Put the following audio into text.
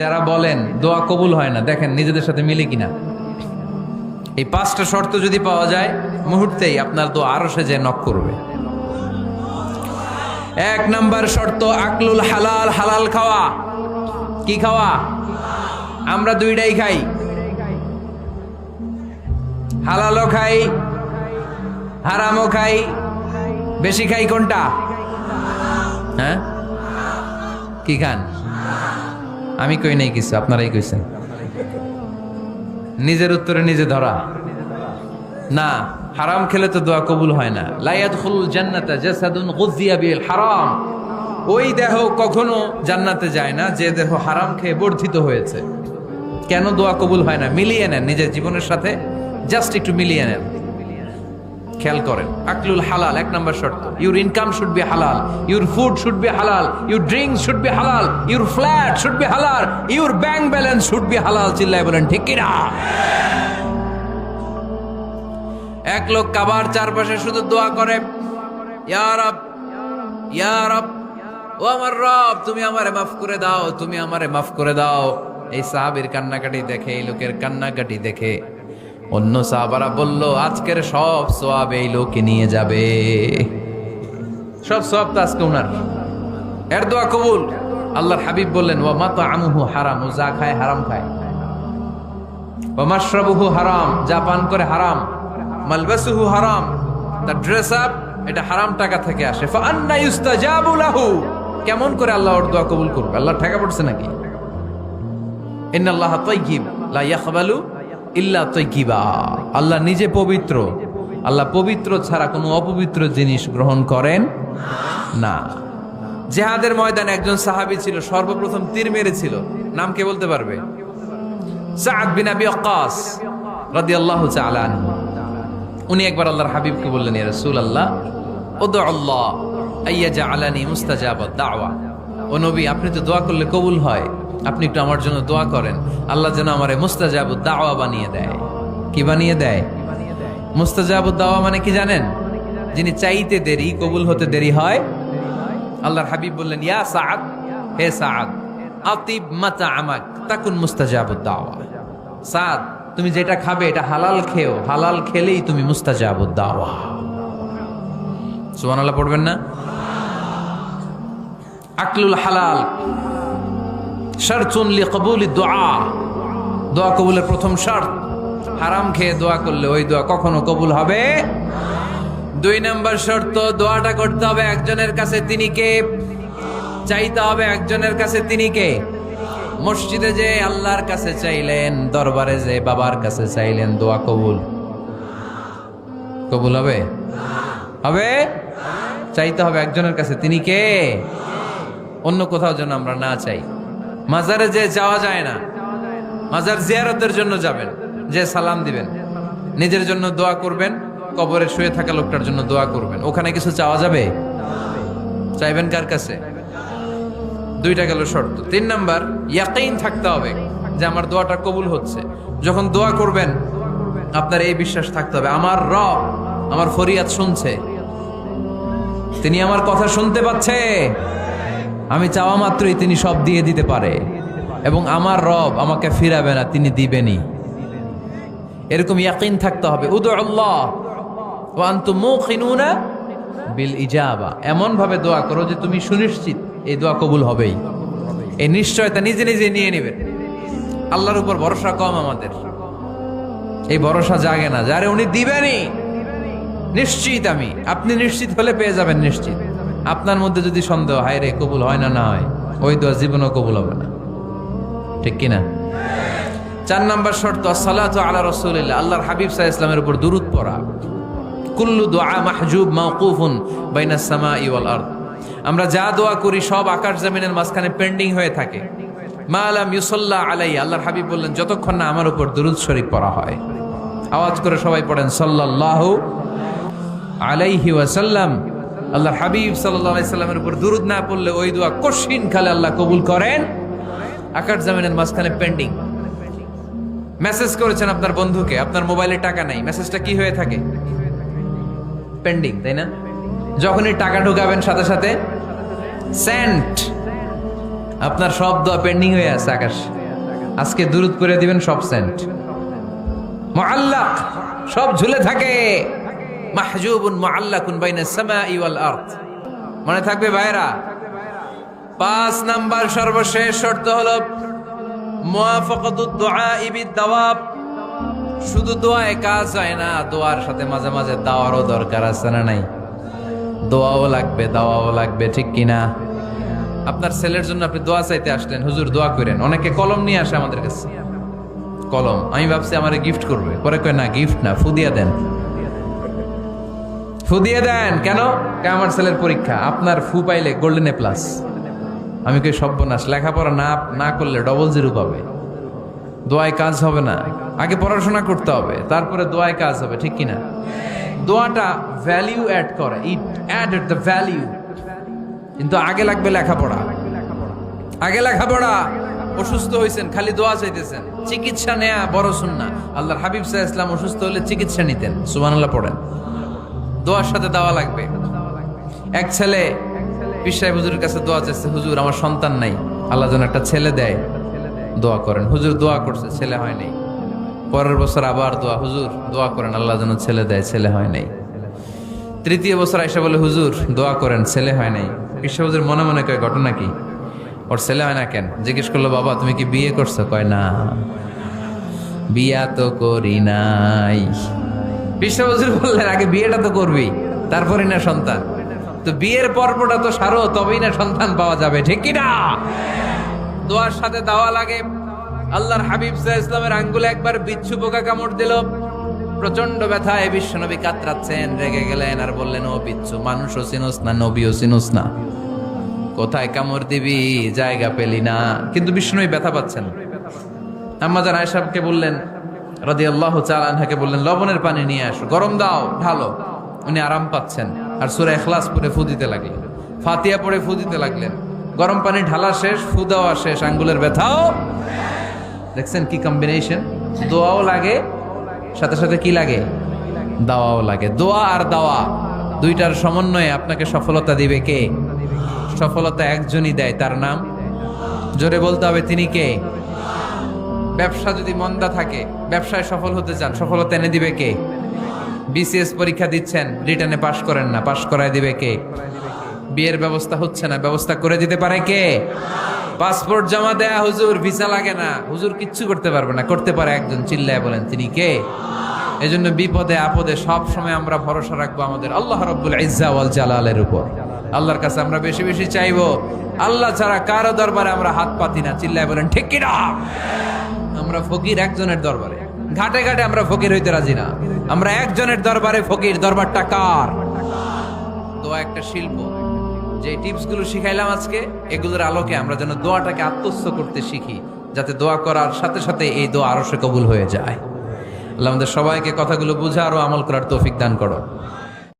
যারা বলেন দোয়া কবুল হয় না, দেখেন নিজেদের সাথে মিলে কিনা। এই পাঁচটা শর্ত যদি পাওয়া যায়, মুহূর্তেই আপনার দোয়া আরশে যে নক করবে। এক নাম্বার শর্ত আকলুল হালাল, হালাল খাওয়া। কি খাওয়া? আমরা দুইটাই খাই, হালালও খাই হারামও খাই। বেশি খাই কোনটা? হ্যাঁ, কি খান? আমি কই নাই কিছু, আপনারাই কইছেন। নিজের উত্তরে নিজে ধরা না। হারাম খেলে তো দোয়া কবুল হয় না। লা ইয়াদখুলুল জান্নাতা জাসাদুন গুযিয়া বিল হারাম। ওই দেহ কখনো জান্নাতে যায় না যে দেহ হারাম খেয়ে বর্ধিত হয়েছে। কেন দোয়া কবুল হয় না? মিলিয়ে নেন নিজের জীবনের সাথে, জাস্ট একটু মিলিয়ে নেন, খেয়াল করেন। আকলুল হালাল এক নাম্বার শর্ত। ইউর ইনকাম শুড বি হালাল, ইউর ফুড শুড বি হালাল, ইউর ড্রিঙ্কস শুড বি হালাল, ইউর ফ্ল্যাট শুড বি হালাল, your bank balance should be হালাল। চিল্লায় বলেন ঠিক কিনা? এক লোক কাবার চারপাশে শুধু দোয়া করে, ইয়া রব, ইয়া রব, ও আমার রব, তুমি আমারে মাফ করে দাও, তুমি আমারে মাফ করে দাও। এই সাহাবীর কান্নাকাটি দেখে, এই লোকের কান্নাকাটি দেখে অন্য সাহাবারা বলল, আজকের সব সওয়াব এই লোকে নিয়ে যাবে। সব সওয়াব তো আজকে উনার। এর দোয়া কবুল। আল্লাহর হাবিব বললেন, ওয়া মাতআমুহু হারাম, ও যা খায় হারাম খায়। ওয়া মাশরাবুহু হারাম, যা পান করে হারাম। মালবাসুহু হারাম, তার ড্রেস আপ এটা হারাম টাকা থেকে আসে। ফা আন্না ইউস্তাজাবু লাহু, কেমন করে আল্লাহ ওর দোয়া কবুল করবে? আল্লাহ ঠেকা পড়ছে নাকি? ইন্নাল্লাহা তাইয়্যিব লা ইয়াকবালু ইল্লা তাইয়্যিবা। আল্লাহ নিজে পবিত্র, আল্লাহ পবিত্র ছাড়া কোনো অপবিত্র জিনিস গ্রহণ করেন না। জিহাদের ময়দানে একজন সাহাবী ছিল, সর্বপ্রথম তীর মেরেছিল। নাম কে বলতে পারবে? সাদ বিন আবি ওয়াক্কাস রাদিয়াল্লাহু তাআলা আনহু। উনি একবার আল্লাহর হাবিবকে বললেন, ইয়া রাসূলুল্লাহ, উদু আল্লাহ আইয়াজআলানি মুস্তাজাবাদ দাওয়া। ও নবী, আপনি তো দোয়া করলে কবুল হয়, আপনি একটু আমার জন্য দোয়া করেন, আল্লাহ যেন আমারে মুস্তাজাবুদ দাওয়া বানিয়ে দেয়। কি বানিয়ে দেয়? মুস্তাজাবুদ দাওয়া মানে কি জানেন? যিনি চাইতে দেরি, কবুল হতে দেরি হয়। আল্লাহর হাবিব বললেন, ইয়া সাআদ, হে সাআদ, আতিব মাতআমাক তাকুন মুস্তাজাবুদ দাওয়া। সাদ, তুমি যেটা খাবে এটা হালাল খেও, হালাল খেলেই তুমি মুস্তাজাবুদ দাওয়া। সুবহানাল্লাহ পড়বেন না? আকলুল হালাল শারতুন লিকবুলি দুআ, দোয়া কবুলের প্রথম শর্ত। হারাম খেয়ে দোয়া করলে ওই দোয়া কখনো কবুল হবে। দুই নাম্বার শর্ত, দোয়াটা করতে হবে একজনের কাছে, তিনি কে? চাইতে হবে একজনের কাছে, তিনি কে? মসজিদে যে আল্লাহর কাছে চাইলেন, দরবারে যে বাবার কাছে চাইলেন, দোয়া কবুল কবুল হবে? হবে? চাইতে হবে একজনের কাছে, তিনি কে? অন্য কোথাও যেন আমরা না চাই। মাজারে যে যাওয়া যায় না, মাজার জিয়ারতের জন্য যাবেন, যে সালাম দিবেন, নিজের জন্য দোয়া করবেন, কবরে শুয়ে থাকা লোকটার জন্য দোয়া করবেন। ওখানে কিছু চাওয়া যাবে? চাইবেন কার কাছে? দুইটা গেল শর্ত। তিন নাম্বার, ইয়াকিন থাকতে হবে যে আমার দোয়াটা কবুল হচ্ছে। যখন দোয়া করবেন আপনার এই বিশ্বাস থাকতে হবে, আমার রব আমার ফরিয়াদ শুনছে, তিনি আমার কথা শুনতে পাচ্ছে, আমি চাওয়া মাত্রই তিনি সব দিয়ে দিতে পারে, এবং আমার রব আমাকে ফিরাবে না, তিনি দিবেনই। এরকম ইয়াকিন থাকতে হবে। উদু আল্লাহ ওয়া আনতুম মুকিনুনা বিল ইজাবা, এমন ভাবে দোয়া করো যে তুমি সুনিশ্চিত এই দোয়া কবুল হবেই। এই নিশ্চয়তা নিজে নিজে নিয়ে নেবেন। আল্লাহর উপর ভরসা কম আমাদের, এই ভরসা জাগে না, যারে উনি দিবেনই নিশ্চিত আমি। আপনি নিশ্চিত হলে পেয়ে যাবেন নিশ্চিত। আপনার মধ্যে যদি সন্দেহ, হায় রে কবুল হয় না, না হয়, ওই দোয়া জীবনও কবুল হবে না। ঠিক কিনা? চার নাম্বার শর্ত, আসসালাতু আলা রাসূলিল্লাহ, আল্লাহর হাবিব সাল্লাল্লাহু আলাইহি ওয়াসাল্লামের উপর দুরূদ পড়া। কুল্লু দুআ মাহজুব মাওকুফুন বাইনাস সামাই ওয়াল আরদ। আমরা যা দোয়া করি সব আকাশ জমিনের মাঝখানে পেন্ডিং হয়ে থাকে। মা লাম ইউসাল্লা আলাইহি, আল্লাহর হাবিব বললেন, যতক্ষণ না আমার উপর দুরূদ শরীফ পড়া হয়। আওয়াজ করে সবাই পড়েন, সাল্লাল্লাহু আলাইহি ওয়াসাল্লাম। আল্লাহর হাবিব সাল্লাল্লাহু আলাইহি সাল্লামের উপর দুরূদ না পড়লে ওই দোয়া কঠিন কালে আল্লাহ কবুল করেন। আকাশ জমিনের মাঝখানে পেন্ডিং। মেসেজ করেছেন আপনার বন্ধুকে, আপনার মোবাইলে টাকা নাই, মেসেজটা কি হয়ে থাকে? পেন্ডিং, তাই না? যখনই টাকা ঢুকাবেন সাথে সাথে সেন্ট, আপনার সব দোয়া পেন্ডিং হয়ে আছে আকাশ, আজকে দুরুদ করে দিবেন, সব সেন্ট মুআল্লাক, সব ঝুলে থাকে। মাহজুবুন মুআল্লাকুন বাইনা সামাই ওয়াল আরদ। মনে থাকবে ভাইরা, 5 নাম্বার সর্বশেষ শর্ত হলো মুওয়াফাকাতুদ দুআই বিদ-দাওয়াব। শুধু দোয়ায় কাজ হয় না, দোয়ার সাথে মাঝে মাঝে দাওয়ারও দরকার আছে না নাই? দোয়াও লাগবে, দাওয়াও লাগবে, ঠিক কিনা? আপনার ছেলের জন্য আপনি দোয়া চাইতে আসলেন, হুজুর দোয়া করেন। অনেকে কলম নিয়ে আসে আমাদের কাছে, কলম। আমি ভাবছি আমারে গিফট করবে, পরে কয় না, গিফট না, ফুদিয়া দেন, ফুদিয়ে দেন। কেন? আমার ছেলের পরীক্ষা, আপনার ফু পাইলে গোল্ডেন এ প্লাস। আমি কই সর্বনাশ, লেখাপড়া না করলে ডবল জিরো পাবে, দোয়ায় কাজ হবে না। আগে পড়াশোনা করতে হবে, তারপরে দোয়ায় কাজ হবে, ঠিক কিনা? দোয়াটা ভ্যালিউ অ্যাড করে, ইট অ্যাডেড দ্য ভ্যালিউ। কিন্তু আগে লাগবে লেখাপড়া, আগে লেখাপড়া। অসুস্থ হয়েছেন, খালি দোয়া চাইতেছেন, চিকিৎসা নেয়া বড় সুন্নাহ। আল্লাহর হাবিব সাল্লাল্লাহু আলাইহি ওয়াসাল্লাম অসুস্থ হলে চিকিৎসা নিতেন, সুবহানাল্লাহ পড়েন। দোয়ার সাথে দাওয়া লাগবে। এক ছেলে পীর সাহেব হুজুরের কাছে দোয়া চাইছে, হুজুর আমার সন্তান নাই, আল্লাহ যেন একটা ছেলে দেয়, দোয়া করেন। হুজুর দোয়া করছে, ছেলে হয় নাই। পরের বছর আবার দোয়া, হুজুর দোয়া করেন আল্লাহ যেন ছেলে দেয়, ছেলে হয় নাই। তৃতীয় বছর আইসা বলে, হুজুর দোয়া করেন, ছেলে হয় নাই। পীর সাহেব হুজুর মনে মনে কয়, ঘটনা কি? ওর ছেলে হয় না কেন? জিজ্ঞেস করলো, বাবা তুমি কি বিয়ে করছো? কয় না, বিয়া তো করি নাই। পীর সাহেব হুজুর বললেন, আগে বিয়েটা তো করবি, তারপরে না সন্তান। তো বিয়ের পর্বটা তো সারো, তবেই না সন্তান পাওয়া যাবে, ঠিক কিনা? দোয়ার সাথে দাওয়া লাগে। আল্লাহর হাবিব সাল্লাল্লাহু আলাইহি ওয়াসাল্লামের আঙ্গুলে একবার বিচ্ছু পোকা কামড় দিল, প্রচন্ড ব্যথায় বিশ্বনবী কাতরাচ্ছেন, রেগে গেলেন আর বললেন, ও বিচ্ছু, মানুষও চিনোস না, নবীও চিনোস না, কোথায় কামড় দিবি, জায়গা পেলি না। কিন্তু বিশ্বনবী ব্যথা পাচ্ছেন। আম্মা জান আয়েশাকে বললেন, রাদিয়াল্লাহু তাআলা আনহাকে বললেন, লবণের পানি নিয়ে আসো, গরম দাও, ঢালো। উনি আরাম পাচ্ছেন আর সূরা ইখলাস পড়ে ফু দিতে লাগলেন, ফাতিহা পড়ে ফু দিতে লাগলেন। গরম পানি ঢালা শেষ, ফু দেওয়া শেষ, আঙ্গুলের ব্যথাও। দেখছেন কি কম্বিনেশন? দোয়াও লাগে, সাথে সাথে কি লাগে? দাওয়াও লাগে। দোয়া আর দাওয়া দুইটার সমন্বয়ে আপনাকে সফলতা দিবে কে? সফলতা একজনই দেয়, তার নাম জোরে বলতে হবে, তিনি কে? ব্যবসা যদি মন্দা থাকে, ব্যবসায় সফল হতে চান, সফলতা এনে দিবে কে? বিসিএস পরীক্ষা দিচ্ছেন, রিটেনে পাশ করেন না, পাশ করায় দিবে কে? বিয়ের ব্যবস্থা হচ্ছে না, ব্যবস্থা করে দিতে পারে কে? পাসপোর্ট জমা দেয়া, হুজুর ভিসা লাগে না, হুজুর কিচ্ছু করতে পারবে না, করতে পারে একজন, চিল্লায় বলেন তিনি কে? এজন্য বিপদে আপদে সব সময় আমরা ভরসা রাখবো আমাদের আল্লাহ রাব্বুল ইজ্জা ওয়াল জালালের উপর। আল্লাহর কাছে আমরা বেশি বেশি চাইবো। আল্লাহ ছাড়া কারো দরবারে আমরা হাত পাতি না, চিল্লায় বলেন ঠিক কি না? আমরা ফকির একজনের দরবারে, ঘাটে ঘাটে আমরা ফকির হইতে রাজি না, আমরা একজনের দরবারে ফকির। দরবারটা কার? দোয়া একটা শিল্প। যে টিপস গুলো শিখাইলাম আজকে, এগুলোর আলোকে আমরা যেন দোয়াটাকে আত্মস্থ করতে শিখি, যাতে দোয়া করার সাথে সাথে এই দোয়া আরো সে কবুল হয়ে যায়। আল্লাহ আমাদের সবাইকে কথাগুলো বুঝা আরো আমল করার তৌফিক দান করো।